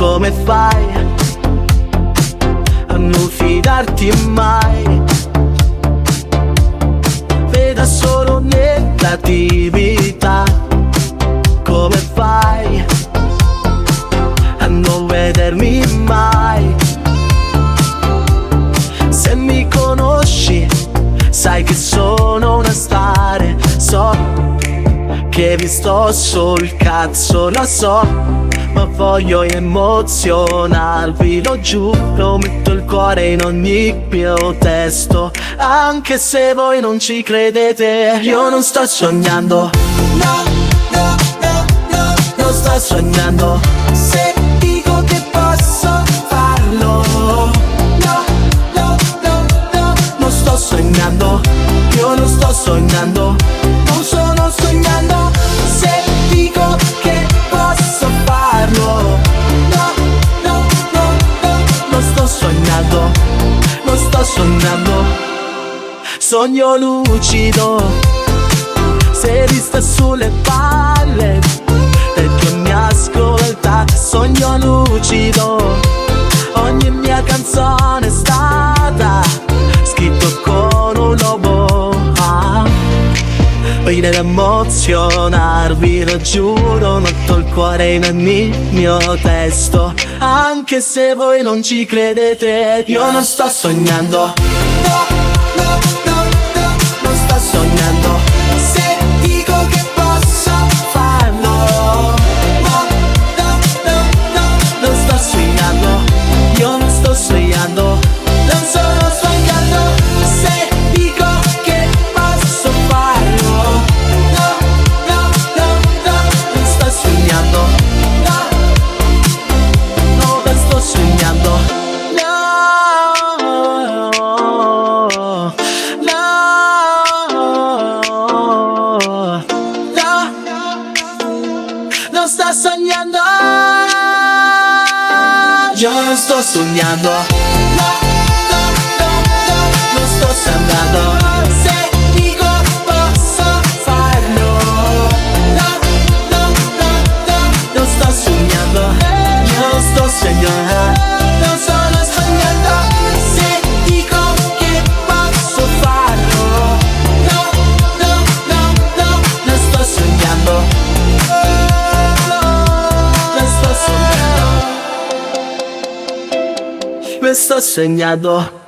come fai a non fidarti mai? Veda solo negatività. Come fai a non vedermi mai? Se mi conosci sai che sono una star. So che vi sto sul cazzo, lo so, ma voglio emozionarvi, lo giuro. Metto il cuore in ogni mio testo, anche se voi non ci credete. Io non sto sognando, no, no, no, no, non sto sognando. Se dico che posso farlo, no, no, no, no, non sto sognando. Io non sto sognando, non sono sognando. Se dico che posso farlo, no, no, no, no, non sto sognando, non sto sognando. Sogno lucido, se sta sulle palle, perché mi ascolta. Sogno lucido, ogni mia canzone è stata scritto con un lobo. Poi deve emozionarvi, lo giuro. Metto il cuore in ogni mio testo, anche se voi non ci credete. Io non sto sognando, no, no, no, no, non sto sognando. Se dico che posso farlo, no, no, no, no, non sto sognando. Io non sto sognando, non sono sognando. Se dico che posso farlo, no, no, no, no, non sto sognando. No, no, non sto sognando. No, no, no, non sto sognando. Io non sto sognando, no, no, no, no, non sto sognando. Se dico posso farlo, no, no, no, no, non sto sognando. Io non sto sognando, non sono sognando. Se dico che posso farlo, no, no, no, no, non sto sognando. Non sto sognando, mi sto sognando.